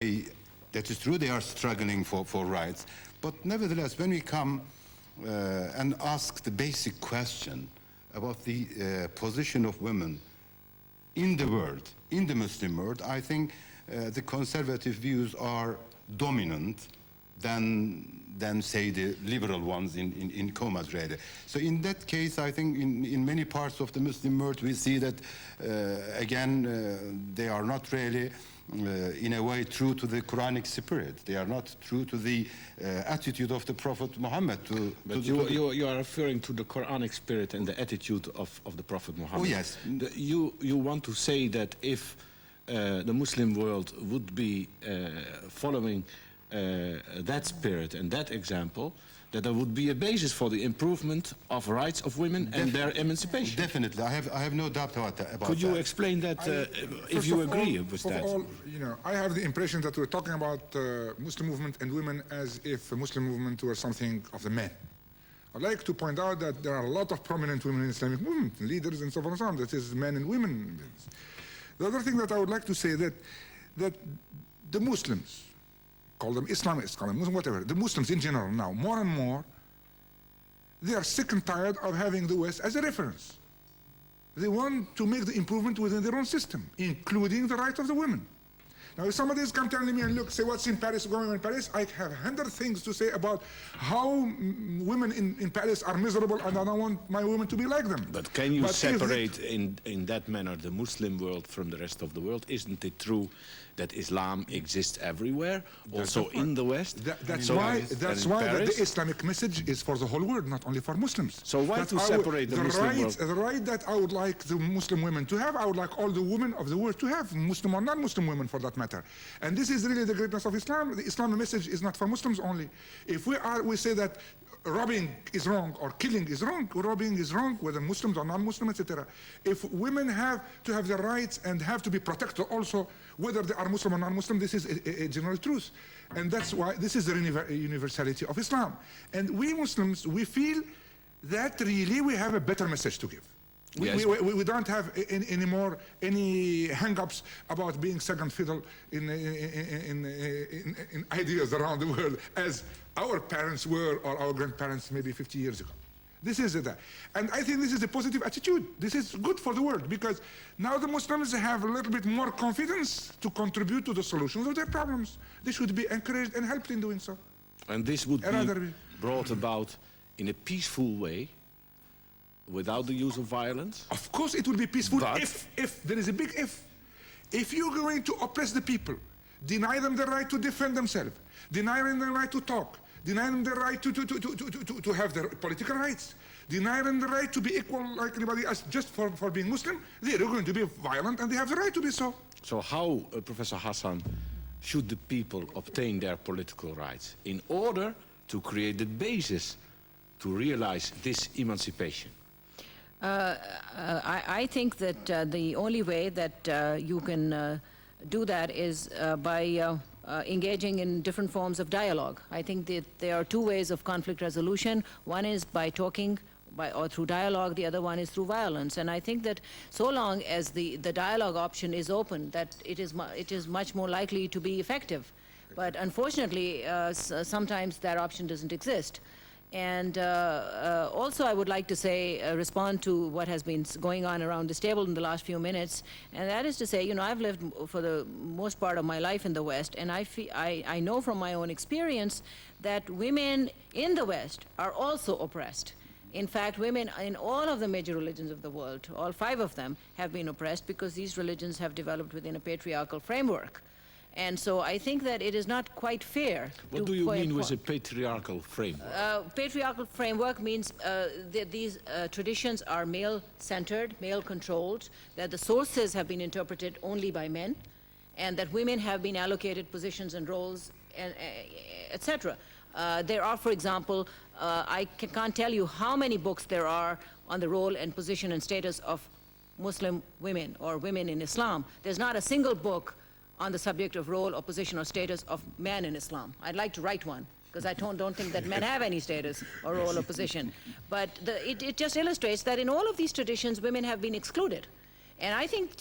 That is true, they are struggling for rights. But nevertheless, when we come and ask the basic question about the position of women in the world, in the Muslim world, I think the conservative views are dominant than say the liberal ones in Comas really. So in that case, I think in many parts of the Muslim world we see that again they are not really in a way true to the Quranic spirit. They are not true to the attitude of the Prophet Muhammad. But you are referring to the Quranic spirit and the attitude of the Prophet Muhammad. Oh yes. You want to say that if the Muslim world would be following that spirit and that example, that there would be a basis for the improvement of rights of women and their emancipation. Definitely, I have no doubt about that. Could you explain that if you agree with that? All, you know, I have the impression that we're talking about Muslim movement and women as if the Muslim movement were something of the men. I'd like to point out that there are a lot of prominent women in Islamic movement, leaders and so on and so on. That is men and women. The other thing that I would like to say that the Muslims, call them Islamists, call them Muslim, whatever, the Muslims in general now, more and more, they are sick and tired of having the West as a reference. They want to make the improvement within their own system, including the right of the women. Now, if somebody is come telling me and look, say what's in Paris, going on in Paris, I have 100 things to say about how women in Paris are miserable and I don't want my women to be like them. But can you separate in that manner the Muslim world from the rest of the world? Isn't it true that Islam exists everywhere, also in the West? That's why the Islamic message is for the whole world, not only for Muslims. So why to separate the Muslim world? The right that I would like the Muslim women to have, I would like all the women of the world to have, Muslim or non-Muslim women for that matter. And this is really the greatness of Islam. The Islamic message is not for Muslims only. If we say that robbing is wrong or killing is wrong, robbing is wrong, whether Muslims or non-Muslims, etc. If women have to have their rights and have to be protected also, whether they are Muslim or non-Muslim, this is a general truth. And that's why this is the universality of Islam. And we Muslims, we feel that really we have a better message to give. Yes. We don't have anymore any hang-ups about being second fiddle in ideas around the world as our parents were or our grandparents maybe 50 years ago. This is it. And I think this is a positive attitude. This is good for the world because now the Muslims have a little bit more confidence to contribute to the solutions of their problems. They should be encouraged and helped in doing so. And this would be brought about in a peaceful way, without the use of violence? Of course it will be peaceful if there is a big if. If you're going to oppress the people, deny them the right to defend themselves, deny them the right to talk, deny them the right to have their political rights, deny them the right to be equal like anybody else just for being Muslim, they're going to be violent and they have the right to be so. So how, Professor Hassan, should the people obtain their political rights in order to create the basis to realize this emancipation? I think that the only way that you can do that is by engaging in different forms of dialogue. I think that there are two ways of conflict resolution. One is by talking or through dialogue, the other one is through violence. And I think that so long as the dialogue option is open, that it is much more likely to be effective. But unfortunately, sometimes that option doesn't exist. And also I would like to say, respond to what has been going on around this table in the last few minutes, and that is to say, you know, I've lived for the most part of my life in the West, and I know from my own experience that women in the West are also oppressed. In fact, women in all of the major religions of the world, all 5 of them, have been oppressed because these religions have developed within a patriarchal framework. And so I think that it is not quite fair. What do you mean with a patriarchal framework? Patriarchal framework means that these traditions are male-centered, male-controlled, that the sources have been interpreted only by men, and that women have been allocated positions and roles, and etc. There are, for example, I can't tell you how many books there are on the role and position and status of Muslim women or women in Islam. There's not a single book on the subject of role or position or status of man in Islam. I'd like to write one, because I don't think that men have any status or role or position. But it just illustrates that in all of these traditions, women have been excluded. And I think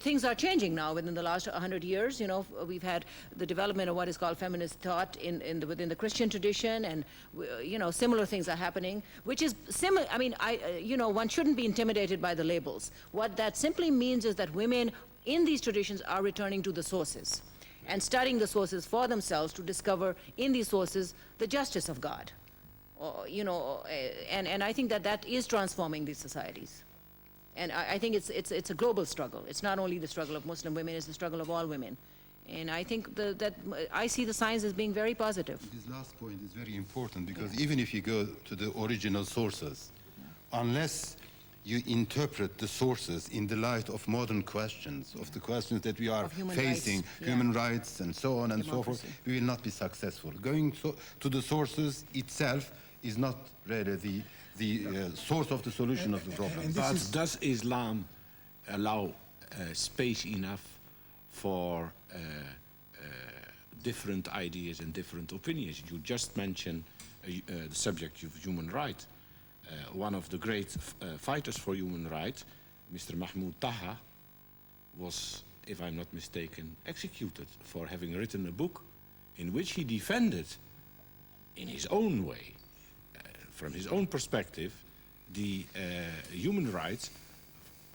things are changing now within the last 100 years. You know, we've had the development of what is called feminist thought within the Christian tradition, and you know, similar things are happening, which is similar. I mean, you know, one shouldn't be intimidated by the labels. What that simply means is that women in these traditions are returning to the sources and studying the sources for themselves to discover in these sources the justice of God. You know, and I think that is transforming these societies. And I think it's a global struggle. It's not only the struggle of Muslim women, it's the struggle of all women. And I think that I see the signs as being very positive. This last point is very important because even if you go to the original sources, unless you interpret the sources in the light of modern questions, of the questions that we are facing, human rights and so on and so forth, we will not be successful. Going to the sources itself is not really the source of the solution of the problem. But does Islam allow space enough for different ideas and different opinions? You just mentioned the subject of human rights. One of the great fighters for human rights, Mr. Mahmoud Taha, was, if I'm not mistaken, executed for having written a book in which he defended, in his own way, from his own perspective, the human rights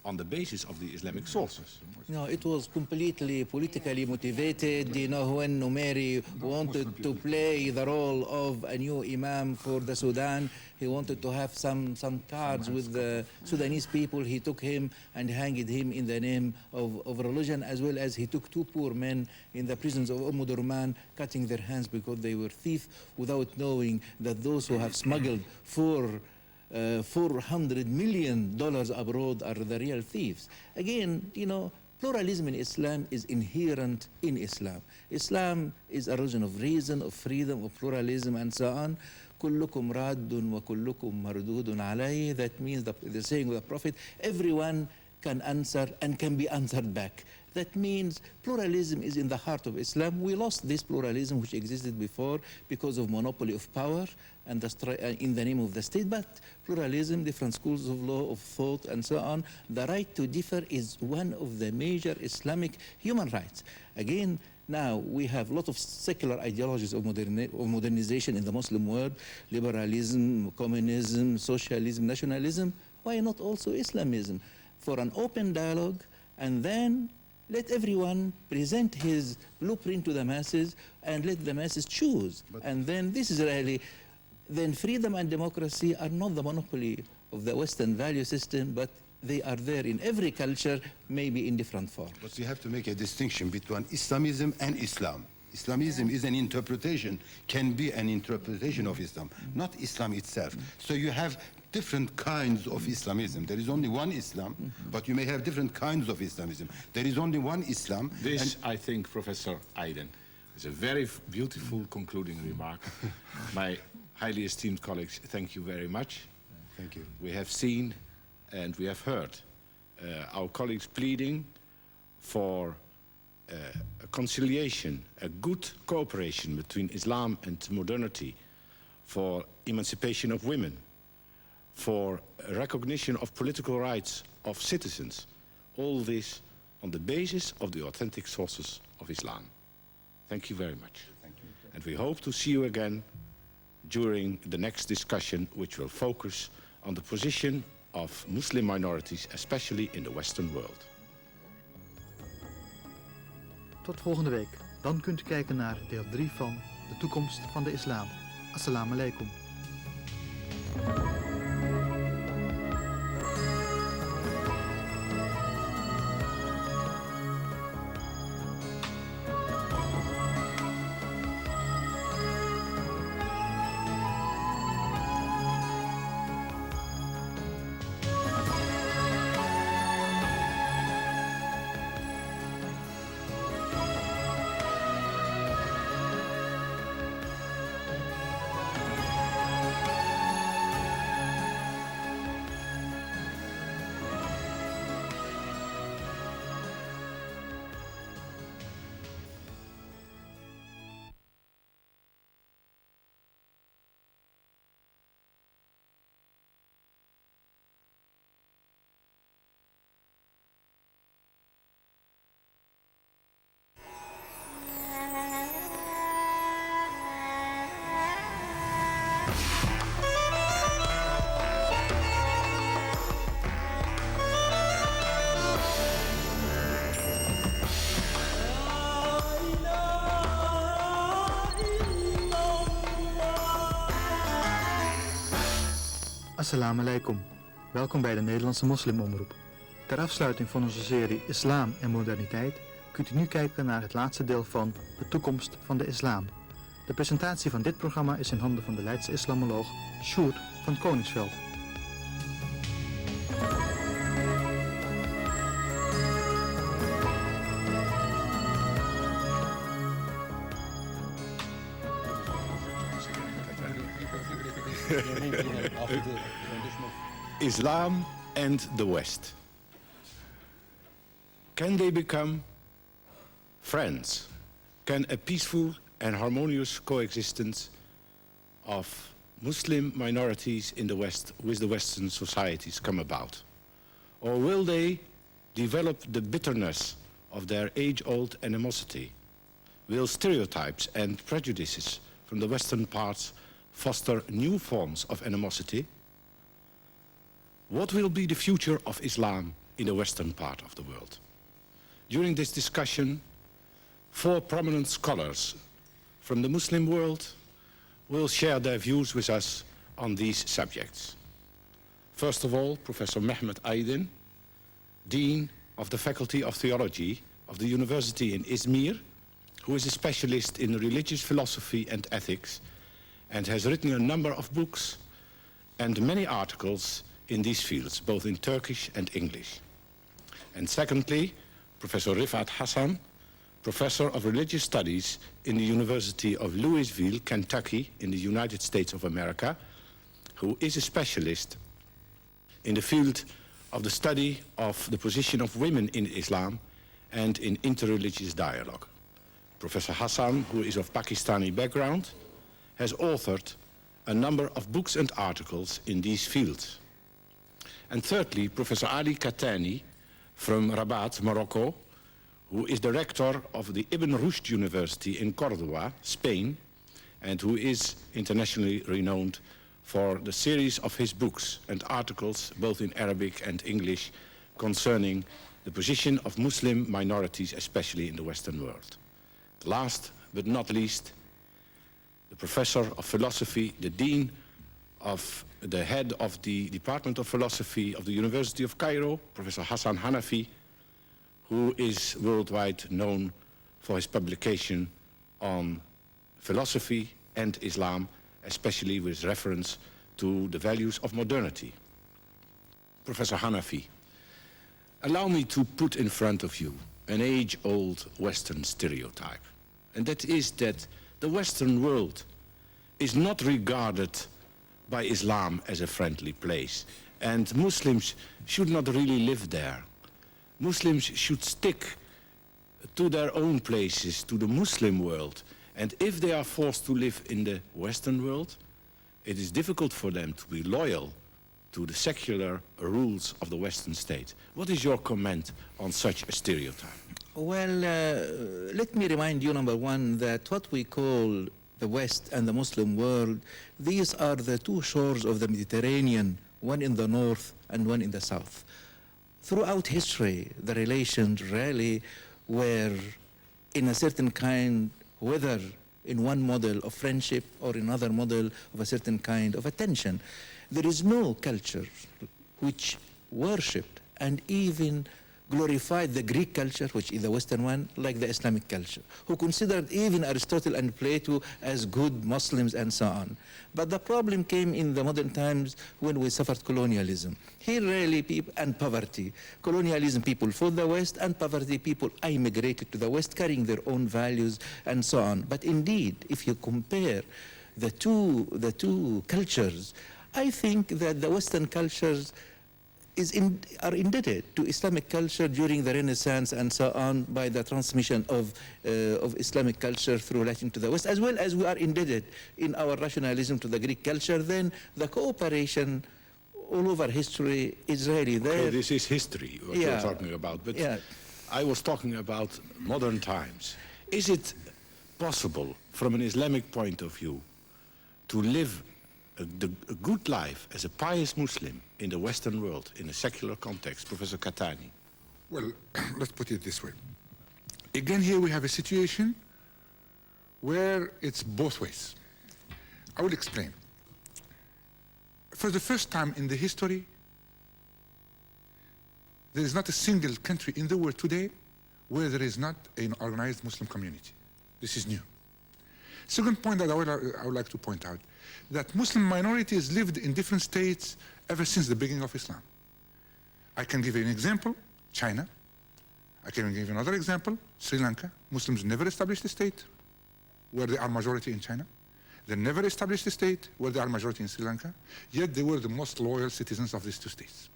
on the basis of the Islamic sources. No, it was completely politically motivated. You know, when Numeri wanted to play the role of a new imam for the Sudan, he wanted to have some cards with the Sudanese people. He took him and hanged him in the name of religion, as well as he took two poor men in the prisons of Durman, cutting their hands because they were thieves, without knowing that those who have smuggled $400 million abroad are the real thieves. Again, you know, pluralism in Islam is inherent in Islam. Islam is a religion of reason, of freedom, of pluralism, and so on. كلكم راد وكلكم مردود عليه. That means the saying of the Prophet, everyone can answer and can be answered back. That means pluralism is in the heart of Islam. We lost this pluralism which existed before because of monopoly of power and in the name of the state. But pluralism, different schools of law, of thought, and so on, the right to differ is one of the major Islamic human rights. Again, now we have a lot of secular ideologies of modernization in the Muslim world, liberalism, communism, socialism, nationalism. Why not also Islamism? For an open dialogue, and then let everyone present his blueprint to the masses and let the masses choose. And then this is really, then freedom and democracy are not the monopoly of the Western value system, but they are there in every culture, maybe in different forms. But we have to make a distinction between Islamism and Islam. Islamism is an interpretation, can be an interpretation of Islam, not Islam itself. So you have different kinds of Islamism. There is only one Islam, but you may have different kinds of Islamism. There is only one Islam. This, I think, Professor Iden, is a very beautiful concluding remark. My highly esteemed colleagues, thank you very much. Thank you. We have seen and we have heard our colleagues pleading for a conciliation, a good cooperation between Islam and modernity, for emancipation of women, for recognition of political rights of citizens, all this on the basis of the authentic sources of Islam. Thank you very much. Thank you. And we hope to see you again during the next discussion, which will focus on the position of Muslim minorities, especially in the Western world. Tot volgende week. Dan kunt u kijken naar deel 3 van de toekomst van de islam. Assalamu alaikum. Assalamu alaikum. Welkom bij de Nederlandse Moslimomroep. Ter afsluiting van onze serie Islam en Moderniteit kunt u nu kijken naar het laatste deel van de toekomst van de islam. De presentatie van dit programma is in handen van de Leidse islamoloog Sjoerd van Koningsveld. Islam and the West. Can they become friends? Can a peaceful and harmonious coexistence of Muslim minorities in the West with the Western societies come about? Or will they develop the bitterness of their age-old animosity? Will stereotypes and prejudices from the Western parts foster new forms of animosity? What will be the future of Islam in the Western part of the world? During this discussion, 4 prominent scholars from the Muslim world will share their views with us on these subjects. First of all, Professor Mehmed Iden, Dean of the Faculty of Theology of the University in Izmir, who is a specialist in religious philosophy and ethics and has written a number of books and many articles in these fields, both in Turkish and English. And secondly, Professor Rifat Hassan, Professor of Religious Studies in the University of Louisville, Kentucky, in the United States of America, who is a specialist in the field of the study of the position of women in Islam and in interreligious dialogue. Professor Hassan, who is of Pakistani background, has authored a number of books and articles in these fields. And thirdly, Professor Ali Kettani from Rabat, Morocco, who is the rector of the Ibn Rushd University in Córdoba, Spain, and who is internationally renowned for the series of his books and articles, both in Arabic and English, concerning the position of Muslim minorities, especially in the Western world. Last but not least, the professor of philosophy, the dean of the head of the Department of Philosophy of the University of Cairo, Professor Hassan Hanafi, who is worldwide known for his publication on philosophy and Islam, especially with reference to the values of modernity. Professor Hanafi, allow me to put in front of you an age-old Western stereotype, and that is that the Western world is not regarded by Islam as a friendly place, and Muslims should not really live there. Muslims should stick to their own places, to the Muslim world, and if they are forced to live in the Western world, it is difficult for them to be loyal to the secular rules of the Western state. What is your comment on such a stereotype? Well, let me remind you, number one, that what we call the West and the Muslim world, these are the 2 shores of the Mediterranean, one in the north and one in the south. Throughout history, the relations really were in a certain kind, whether in one model of friendship or another model of a certain kind of attention. There is no culture which worshipped and even glorified the Greek culture, which is the Western one, like the Islamic culture, who considered even Aristotle and Plato as good Muslims and so on. But the problem came in the modern times when we suffered colonialism. Here really people, and poverty. Colonialism, people fought the West, and poverty, people immigrated to the West carrying their own values and so on. But indeed, if you compare the two cultures, I think that the Western cultures are indebted to Islamic culture during the Renaissance and so on by the transmission of Islamic culture through Latin to the West, as well as we are indebted in our rationalism to the Greek culture. Then the cooperation all over history is really there. Okay, this is history, what you're talking about, but I was talking about modern times. Is it possible, from an Islamic point of view, to live a good life as a pious Muslim in the Western world, in a secular context? Professor Kettani. Well, let's put it this way. Again, here we have a situation where it's both ways. I will explain. for the first time in the history, there is not a single country in the world today where there is not an organized Muslim community. This is new. Second point that I would like to point out, that Muslim minorities lived in different states ever since the beginning of Islam. I can give you an example, China. I can give you another example, Sri Lanka. Muslims never established a state where they are majority in China. They never established a state where they are majority in Sri Lanka, yet they were the most loyal citizens of these two states.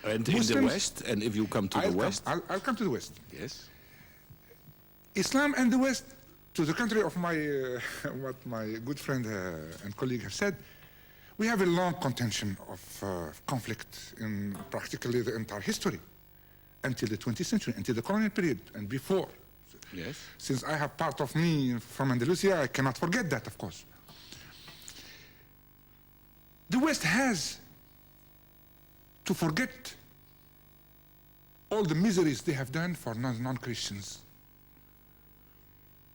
And Muslims, in the West, and if you come to the West? I'll come to the West. Yes. Islam and the West, to the contrary of my, what my good friend and colleague have said, we have a long contention of conflict in practically the entire history, until the 20th century, until the colonial period, and before. Yes. Since I have part of me from Andalusia, I cannot forget that, of course. The West has to forget all the miseries they have done for non-Christians.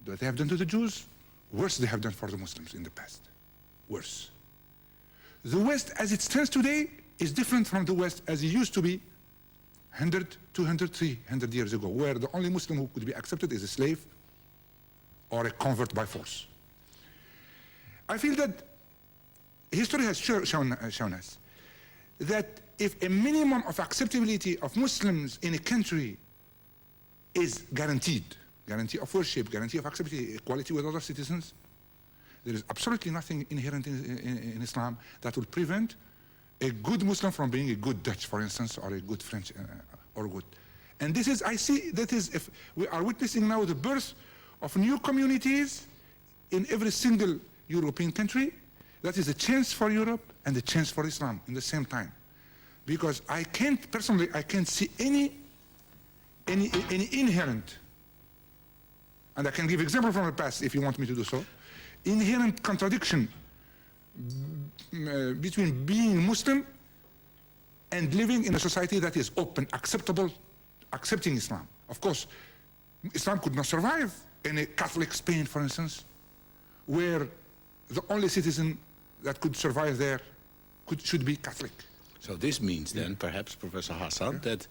That they have done to the Jews, worse they have done for the Muslims in the past. Worse. The West, as it stands today, is different from the West as it used to be 100, 200, 300 years ago, where the only Muslim who could be accepted is a slave or a convert by force. I feel that history has shown us that if a minimum of acceptability of Muslims in a country is guaranteed, guarantee of worship, guarantee of acceptability, equality with other citizens, there is absolutely nothing inherent in Islam that will prevent a good Muslim from being a good Dutch, for instance, or a good French, or good. And this is, I see, that is, if we are witnessing now the birth of new communities in every single European country. That is a chance for Europe and a chance for Islam in the same time. Because I can't, personally, I can't see any inherent, and I can give example from the past if you want me to do so, inherent contradiction between being Muslim and living in a society that is open, acceptable, accepting Islam. Of course, Islam could not survive in a Catholic Spain, for instance, where the only citizen that could survive there should be Catholic. So this means then, perhaps, Professor Hassan, that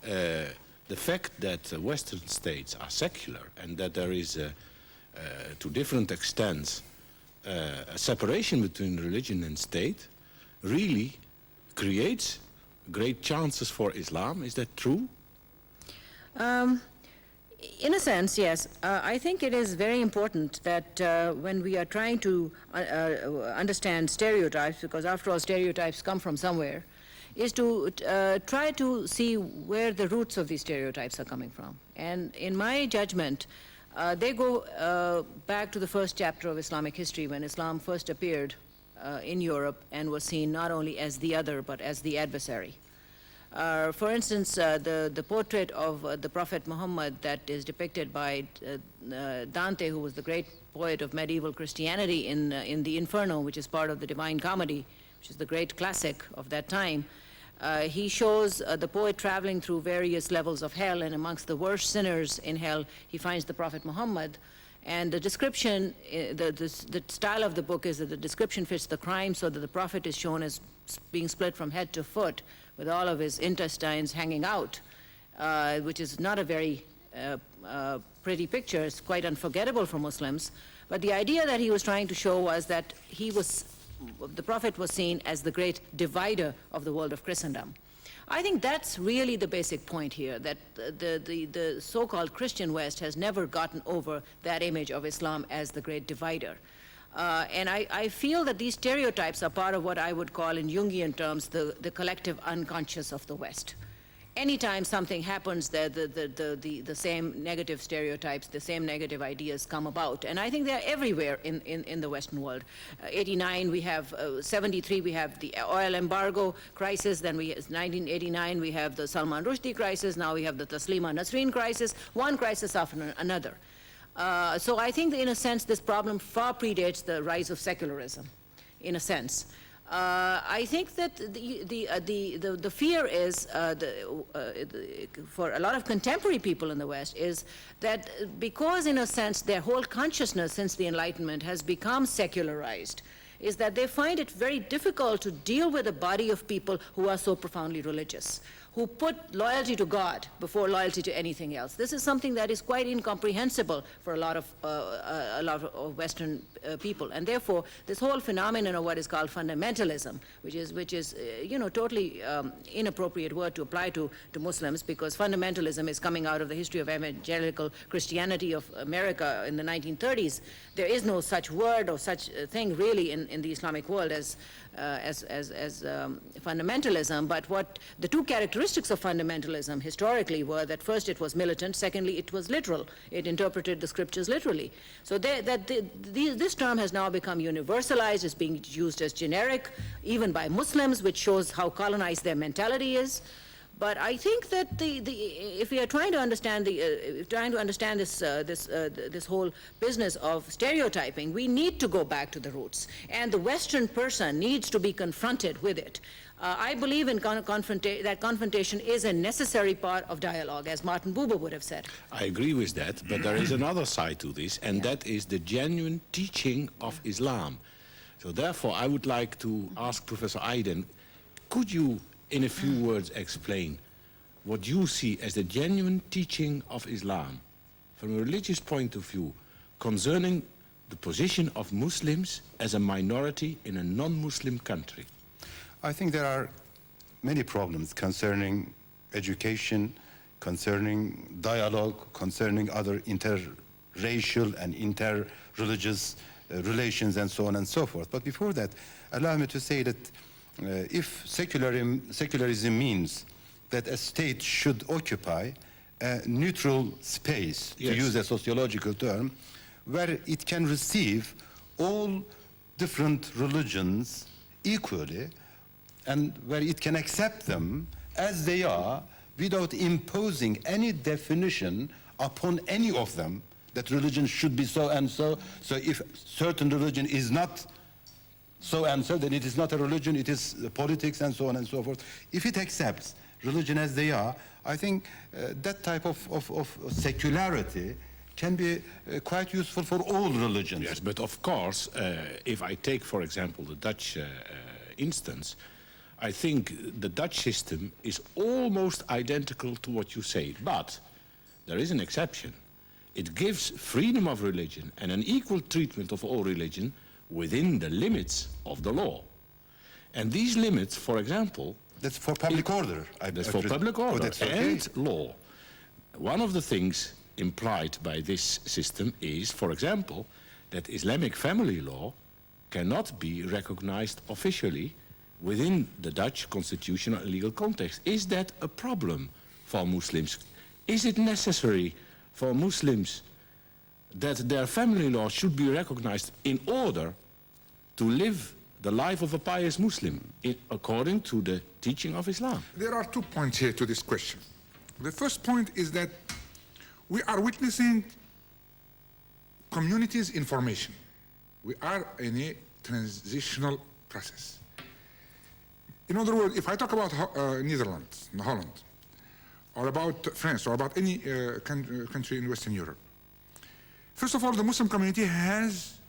the fact that Western states are secular and that there is, to different extents, a separation between religion and state really creates great chances for Islam. Is that true? In a sense, yes. I think it is very important that when we are trying to understand stereotypes, because after all stereotypes come from somewhere, is to try to see where the roots of these stereotypes are coming from. And in my judgment, they go back to the first chapter of Islamic history when Islam first appeared in Europe and was seen not only as the other but as the adversary. For instance, the portrait of the Prophet Muhammad that is depicted by Dante, who was the great poet of medieval Christianity in the Inferno, which is part of the Divine Comedy, which is the great classic of that time. He shows the poet traveling through various levels of hell, and amongst the worst sinners in hell, he finds the Prophet Muhammad. And the description, the style of the book is that the description fits the crime, so that the Prophet is shown as being split from head to foot, with all of his intestines hanging out, which is not a very pretty picture. It's quite unforgettable for Muslims. But the idea that he was trying to show was that the Prophet was seen as the great divider of the world of Christendom. I think that's really the basic point here, that the so-called Christian West has never gotten over that image of Islam as the great divider. And I feel that these stereotypes are part of what I would call in Jungian terms the collective unconscious of the West. Anytime something happens, the same negative stereotypes, the same negative ideas come about. And I think they're everywhere in the Western world. 89, we have, 73, we have the oil embargo crisis. Then 1989, we have the Salman Rushdie crisis. Now we have the Taslima Nasreen crisis, one crisis after another. So I think that in a sense, this problem far predates the rise of secularism, in a sense. I think that the fear is, for a lot of contemporary people in the West, is that because in a sense their whole consciousness since the Enlightenment has become secularized, is that they find it very difficult to deal with a body of people who are so profoundly religious, who put loyalty to God before loyalty to anything else. This is something that is quite incomprehensible for a lot of Western people, and therefore this whole phenomenon of what is called fundamentalism, which is totally inappropriate word to apply to Muslims, because fundamentalism is coming out of the history of evangelical Christianity of America in the 1930s. There is no such word or such thing really in the Islamic world as fundamentalism, but what the two characteristics of fundamentalism historically were that first it was militant, secondly it was literal. It interpreted the scriptures literally. So this term has now become universalized, it's being used as generic, even by Muslims, which shows how colonized their mentality is. But I think that if we are trying to understand this whole business of stereotyping, we need to go back to the roots, and the Western person needs to be confronted with it. I believe in that confrontation is a necessary part of dialogue, as Martin Buber would have said. I agree with that, but there is another side to this, and that is the genuine teaching of Islam. So therefore, I would like to ask Professor Iden, could you in a few words explain what you see as the genuine teaching of Islam from a religious point of view concerning the position of Muslims as a minority in a non-Muslim country? I think there are many problems concerning education, concerning dialogue, concerning other interracial and inter-religious relations and so on and so forth. But before that, allow me to say that if secularism means that a state should occupy a neutral space, to use a sociological term, where it can receive all different religions equally, and where it can accept them as they are without imposing any definition upon any of them, that religion should be so and so. So if certain religion is not so and so, then it is not a religion, it is politics and so on and so forth. If it accepts religion as they are, I think that type of secularity can be quite useful for all religions. Yes, but of course, if I take, for example, the Dutch instance, I think the Dutch system is almost identical to what you say, but there is an exception. It gives freedom of religion and an equal treatment of all religion within the limits of the law. And these limits, for example... That's for public order. That's for public order and law. One of the things implied by this system is, for example, that Islamic family law cannot be recognized officially within the Dutch constitutional and legal context. Is that a problem for Muslims? Is it necessary for Muslims that their family law should be recognized in order to live the life of a pious Muslim according to the teaching of Islam? There are 2 points here to this question. The first point is that we are witnessing communities in formation. We are in a transitional process. In other words, if I talk about Netherlands, Holland, or about France, or about any country in Western Europe, first of all, the Muslim community has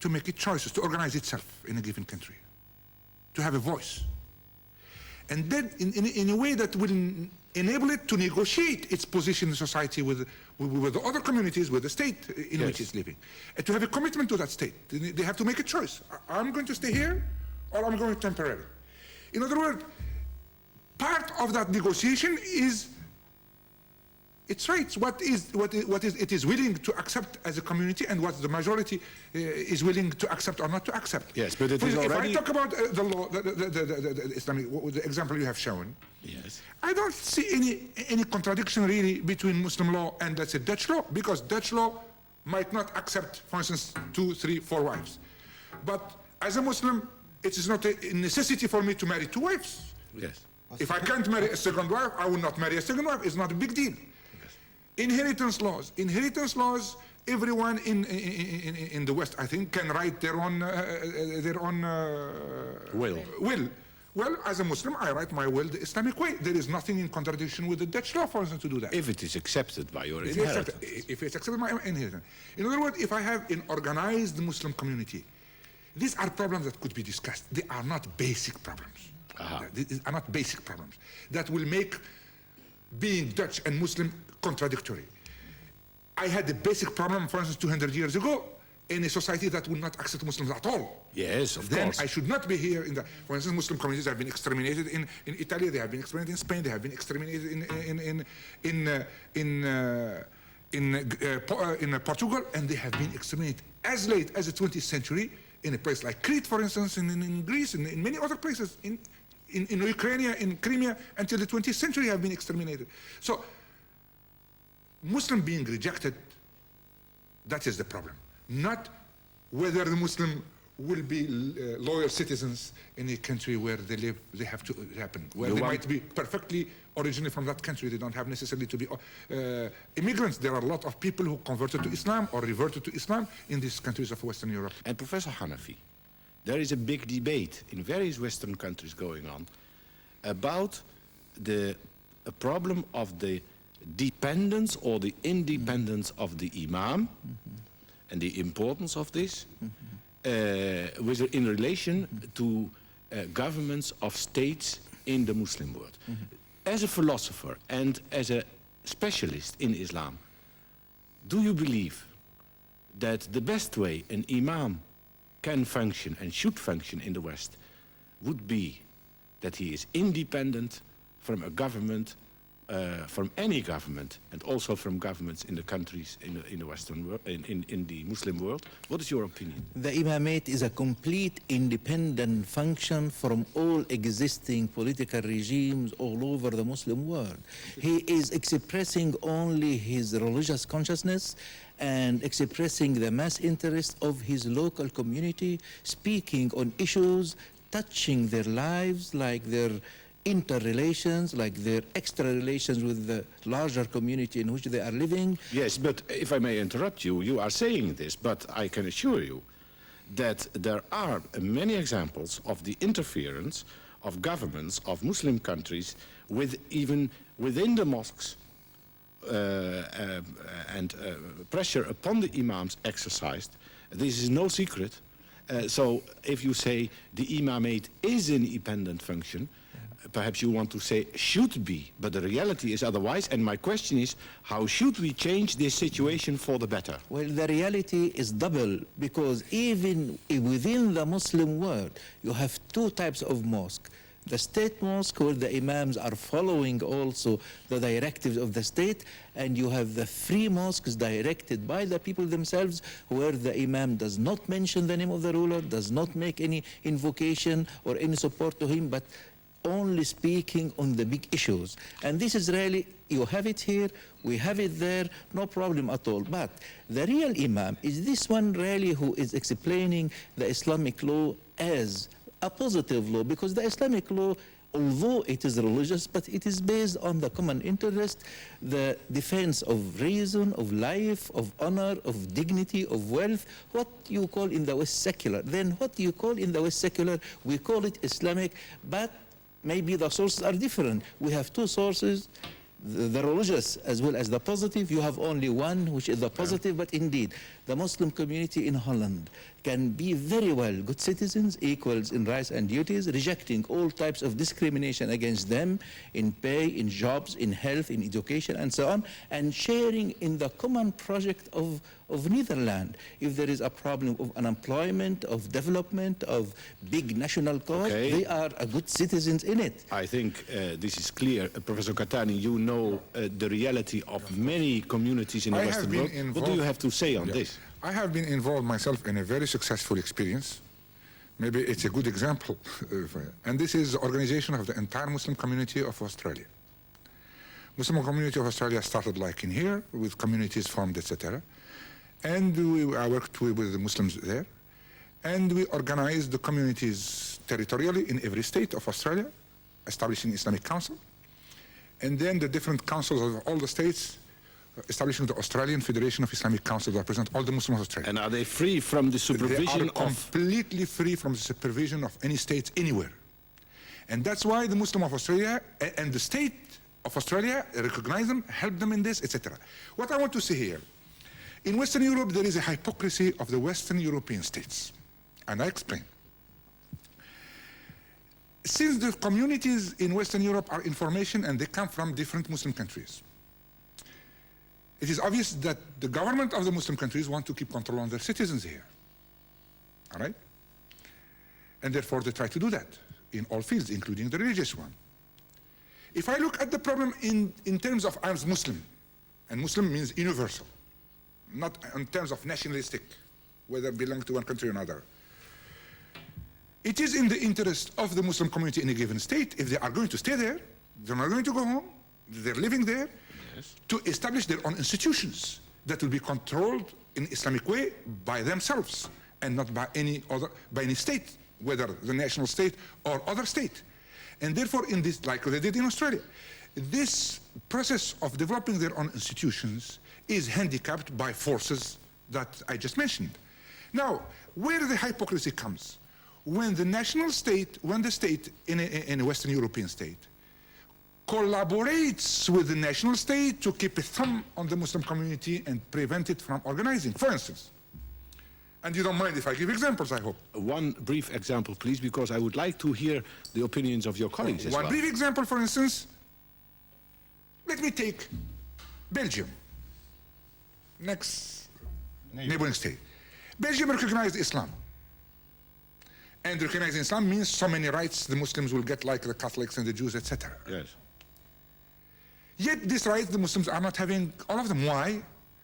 to make its choices, to organize itself in a given country, to have a voice. And then in a way that will enable it to negotiate its position in society with the other communities, with the state in which it's living, and to have a commitment to that state. They have to make a choice. I'm going to stay here, or I'm going temporarily. In other words, part of that negotiation is its rights, what it is willing to accept as a community, and what the majority is willing to accept or not to accept. Yes, but it is already... If I talk about the law, the Islamic, the example you have shown, yes, I don't see any contradiction really between Muslim law and, let's say, Dutch law, because Dutch law might not accept, for instance, 2, 3, 4 wives. But as a Muslim, it is not a necessity for me to marry 2 wives. yes. If I can't marry a second wife, I will not marry a second wife. It's not a big deal. Inheritance laws, everyone in the West, I think, can write their own will. Well, as a Muslim, I write my will the Islamic way. There is nothing in contradiction with the Dutch law, for instance, to do that. If it is accepted by your inheritance. If it's accepted by my inheritance. In other words, if I have an organized Muslim community, These are problems that could be discussed. They are not basic problems. These are not basic problems that will make being Dutch and Muslim contradictory. I had a basic problem, for instance, 200 years ago, in a society that will not accept Muslims at all. Yes, of then course. I should not be here in the, for instance, Muslim communities have been exterminated in Italy, they have been exterminated in Spain, they have been exterminated in Portugal, and they have been exterminated as late as the 20th century in a place like Crete, for instance, in Greece, in many other places, in Ukraine, in Crimea, until the 20th century have been exterminated. So, Muslim being rejected, that is the problem. Not whether the Muslim will be loyal citizens in a country where they live, they have to happen. Where they might be perfectly originally from that country, they don't have necessarily to be immigrants. There are a lot of people who converted to Islam or reverted to Islam in these countries of Western Europe. And Professor Hanafi, there is a big debate in various Western countries going on about the problem of the dependence or the independence of the Imam and the importance of this in relation to governments of states in the Muslim world. As a philosopher and as a specialist in Islam, do you believe that the best way an Imam can function and should function in the West would be that he is independent from a government, from any government, and also from governments in the countries in the Western world, in the Muslim world? What is your opinion? The imamate is a complete independent function from all existing political regimes all over the Muslim world. He is expressing only his religious consciousness and expressing the mass interest of his local community, speaking on issues touching their lives, like their interrelations, like their extra relations with the larger community in which they are living. Yes, but if I may interrupt you, you are saying this, but I can assure you that there are many examples of the interference of governments of Muslim countries with even within the mosques and pressure upon the imams exercised. This is no secret. So if you say the imamate is an independent function, perhaps you want to say should be, but the reality is otherwise. And my question is, how should we change this situation for the better? Well, the reality is double, because even within the Muslim world, you have two types of mosque. The state mosque, where the imams are following also the directives of the state, and you have the free mosques directed by the people themselves, where the imam does not mention the name of the ruler, does not make any invocation or any support to him, but only speaking on the big issues. And this is really, you have it here, we have it there, no problem at all. But the real imam is this one really who is explaining the Islamic law as a positive law, because the Islamic law, although it is religious, but it is based on the common interest, the defense of reason, of life, of honor, of dignity, of wealth, what you call in the West secular. Then what you call in the West secular, we call it Islamic, but maybe the sources are different. We have two sources, the religious as well as the positive. You have only one, which is the positive, but indeed, the Muslim community in Holland can be very well good citizens, equals in rights and duties, rejecting all types of discrimination against them in pay, in jobs, in health, in education, and so on, and sharing in the common project of Netherlands. If there is a problem of unemployment, of development, of big national cause, they are a good citizens in it. I think this is clear. Professor Kettani, you know the reality of many communities in the Western world. What do you have to say on this? I have been involved myself in a very successful experience. Maybe it's a good example. And this is the organization of the entire Muslim community of Australia. Muslim community of Australia started like in here, with communities formed, etc. And I worked with the Muslims there. And we organized the communities territorially in every state of Australia, establishing Islamic Council. And then the different councils of all the states, establishing the Australian Federation of Islamic Councils that represent all the Muslims of Australia. And are they free from the supervision they are completely free from the supervision of any state anywhere. And that's why the Muslim of Australia and the state of Australia recognize them, help them in this, etc. What I want to say here, in Western Europe, there is a hypocrisy of the Western European states. And I explain. Since the communities in Western Europe are in formation and they come from different Muslim countries, it is obvious that the government of the Muslim countries want to keep control on their citizens here. All right? And therefore they try to do that in all fields, including the religious one. If I look at the problem in terms of I'm Muslim, and Muslim means universal, not in terms of nationalistic, whether belong to one country or another. It is in the interest of the Muslim community in a given state, if they are going to stay there, they're not going to go home, they're living there, yes, to establish their own institutions that will be controlled in Islamic way by themselves and not by any state, whether the national state or other state. And therefore, in this, like they did in Australia, this process of developing their own institutions is handicapped by forces that I just mentioned. Now, where the hypocrisy comes, when the national state, when the state in a Western European state collaborates with the national state to keep a thumb on the Muslim community and prevent it from organizing, for instance. And you don't mind if I give examples, I hope. One brief example, please, because I would like to hear the opinions of your colleagues as well. One brief example, for instance, let me take Belgium, next neighboring state. Belgium recognized Islam. And recognizing Islam means so many rights the Muslims will get, like the Catholics and the Jews, etc. Yes. Yet these rights the Muslims are not having all of them. Why?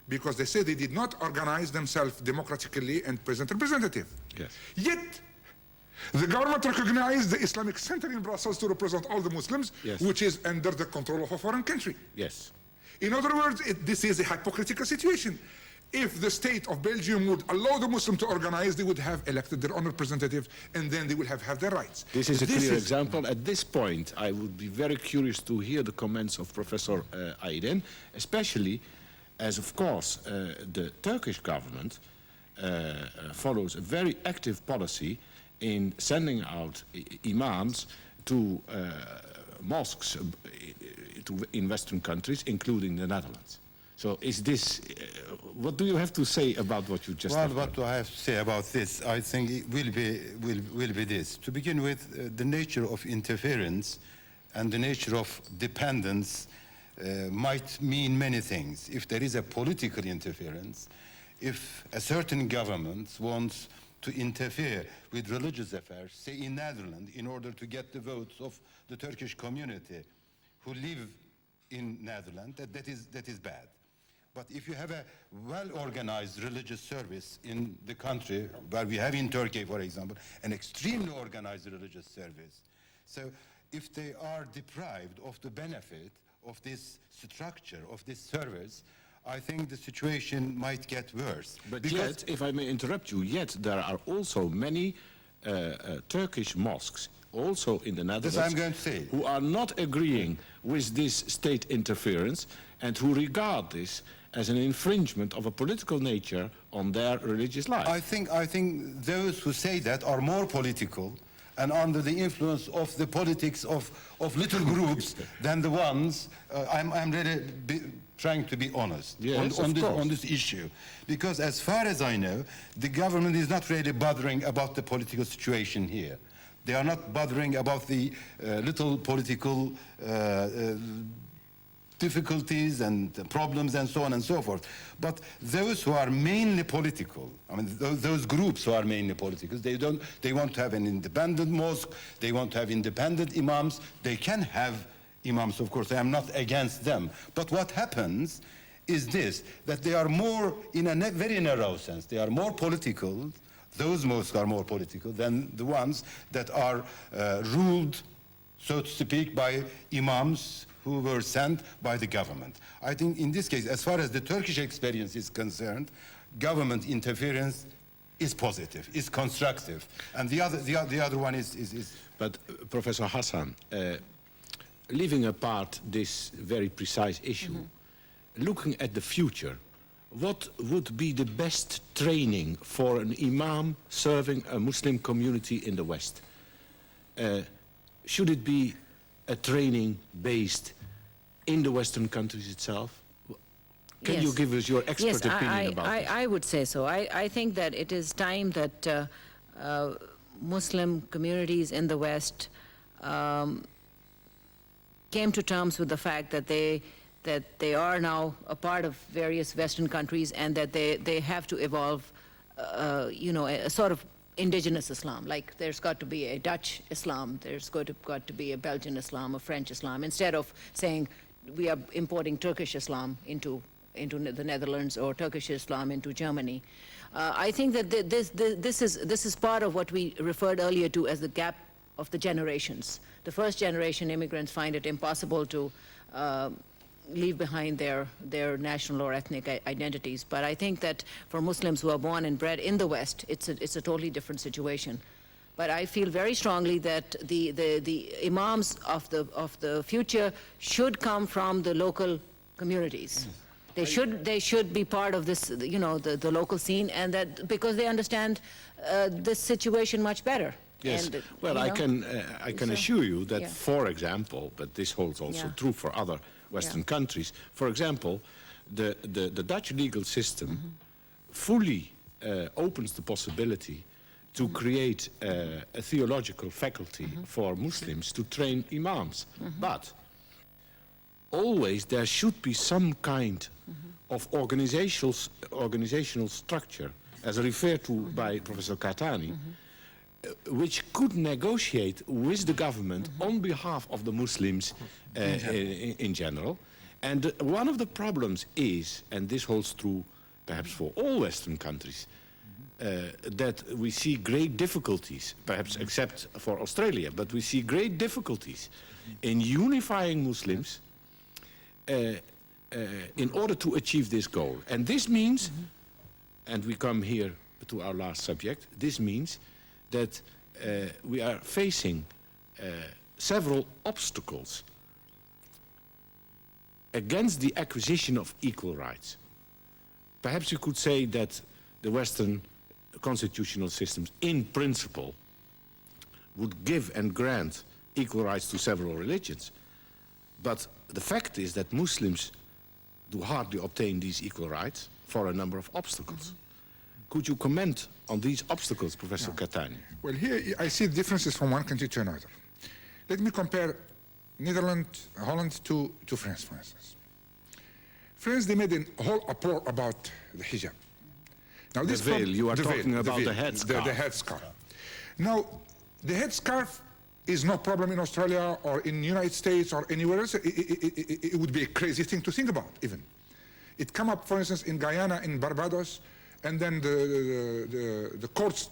Because they say they did not organize themselves democratically and present representative. Yes. Yet the government recognized the Islamic Center in Brussels to represent all the Muslims, yes, which is under the control of a foreign country. Yes. In other words, this is a hypocritical situation. If the state of Belgium would allow the Muslims to organize, they would have elected their own representative, and then they will have their rights. This is a clear example. At this point, I would be very curious to hear the comments of Professor Iden, especially as, of course, the Turkish government follows a very active policy in sending out imams to mosques in Western countries, including the Netherlands. So is this, what do you have to say about what you just said? Well, what do I have to say about this? I think it will be this. To begin with, the nature of interference and the nature of dependence might mean many things. If there is a political interference, if a certain government wants to interfere with religious affairs, say in Netherlands, in order to get the votes of the Turkish community who live in Netherlands, that is bad. But if you have a well-organized religious service in the country, where we have in Turkey, for example, an extremely organized religious service, so if they are deprived of the benefit of this structure, of this service, I think the situation might get worse. But yet, if I may interrupt you, yet there are also many Turkish mosques, also in the Netherlands, I'm going to say, who are not agreeing with this state interference and who regard this as an infringement of a political nature on their religious life. I think those who say that are more political and under the influence of the politics of little groups than the ones, I'm really trying to be honest, yes, on this issue. Because as far as I know, the government is not really bothering about the political situation here. They are not bothering about the little political difficulties and problems and so on and so forth. But those who are mainly political, I mean, those groups who are mainly political, they want to have an independent mosque, they want to have independent imams. They can have imams, of course, I am not against them. But what happens is this, that they are more, in a very narrow sense, they are more political, those mosques are more political than the ones that are ruled, so to speak, by imams who were sent by the government. I think in this case, as far as the Turkish experience is concerned, government interference is positive, is constructive. And the other one is... But Professor Hassan, leaving apart this very precise issue, looking at the future, what would be the best training for an imam serving a Muslim community in the West? Should it be a training based in the Western countries itself? Can you give us your expert opinion about this? I would say so. I think that it is time that Muslim communities in the West came to terms with the fact that they are now a part of various Western countries, and that they have to evolve, a sort of indigenous Islam. Like there's got to be a Dutch Islam, there's got to be a Belgian Islam, a French Islam, instead of saying we are importing Turkish Islam into the Netherlands or Turkish Islam into Germany. I think that this is part of what we referred earlier to as the gap of the generations. The first generation immigrants find it impossible to leave behind their national or ethnic identities. But I think that for Muslims who are born and bred in the West, it's a totally different situation. But I feel very strongly that the imams of the future should come from the local communities. They should be part of this, the local scene, and that because they understand this situation much better. Yes. And, well, I can assure you that, for example, but this holds also true for other Western countries. For example, the Dutch legal system fully opens the possibility to create a theological faculty for Muslims to train imams. But always there should be some kind of organizational structure, as referred to by Professor Kettani, which could negotiate with the government on behalf of the Muslims in general. And one of the problems is, and this holds true perhaps for all Western countries, that we see great difficulties, perhaps except for Australia, but we see great difficulties in unifying Muslims in order to achieve this goal. And this means, and we come here to our last subject, this means that we are facing several obstacles against the acquisition of equal rights. Perhaps you could say that the Western constitutional systems, in principle, would give and grant equal rights to several religions. But the fact is that Muslims do hardly obtain these equal rights for a number of obstacles. Could you comment on these obstacles, Professor Kettani? Well, here I see differences from one country to another. Let me compare Netherlands, Holland to France, for instance. France, they made a whole uproar about the hijab. Now, The veil, you are talking about the headscarf. The headscarf. Now, the headscarf is no problem in Australia or in the United States or anywhere else. It would be a crazy thing to think about, even. It came up, for instance, in Guyana, in Barbados, and then the courts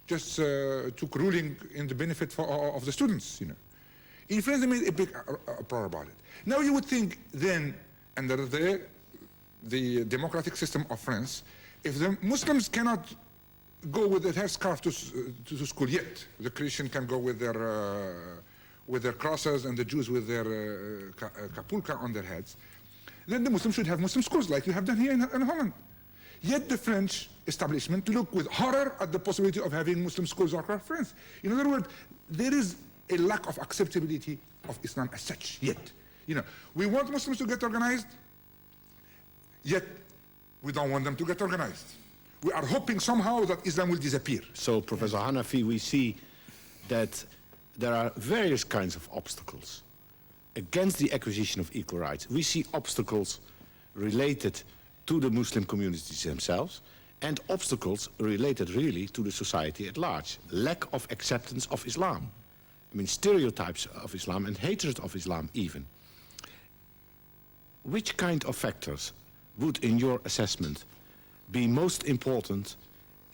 just took ruling in the benefit of the students, In France, they made a big uproar about it. Now you would think then, under the democratic system of France, if the Muslims cannot go with the headscarf to school yet, the Christian can go with their crosses and the Jews with their kapulka on their heads, then the Muslims should have Muslim schools like you have done here in Holland. Yet the French establishment look with horror at the possibility of having Muslim schools across France. In other words, there is a lack of acceptability of Islam as such yet. We want Muslims to get organized, yet we don't want them to get organized. We are hoping somehow that Islam will disappear. So, Professor Hanafi, we see that there are various kinds of obstacles against the acquisition of equal rights. We see obstacles related to the Muslim communities themselves, and obstacles related really to the society at large. Lack of acceptance of Islam. I mean, stereotypes of Islam and hatred of Islam even. Which kind of factors would, in your assessment, be most important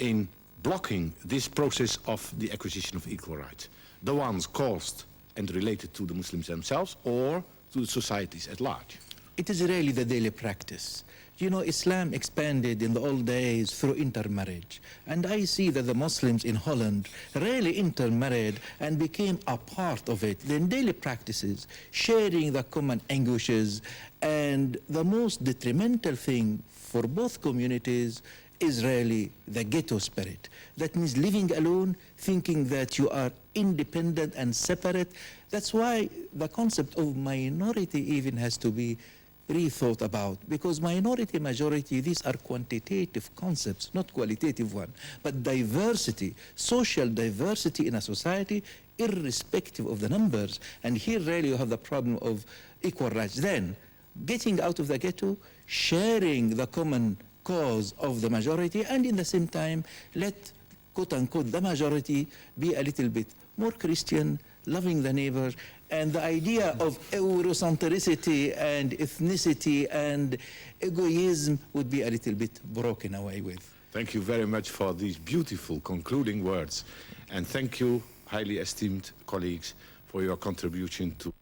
in blocking this process of the acquisition of equal rights? The ones caused and related to the Muslims themselves, or to the societies at large? It is really the daily practice. Islam expanded in the old days through intermarriage. And I see that the Muslims in Holland really intermarried and became a part of it. Then daily practices, sharing the common anguishes, and the most detrimental thing for both communities is really the ghetto spirit. That means living alone, thinking that you are independent and separate. That's why the concept of minority even has to be rethought about, because minority, majority, these are quantitative concepts, not qualitative one. But diversity, social diversity in a society, irrespective of the numbers. And here really you have the problem of equal rights. Then, getting out of the ghetto, sharing the common cause of the majority, and in the same time, let, quote unquote, the majority be a little bit more Christian, loving the neighbor, and the idea of Eurocentricity and ethnicity and egoism would be a little bit broken away with. Thank you very much for these beautiful concluding words. And thank you, highly esteemed colleagues, for your contribution to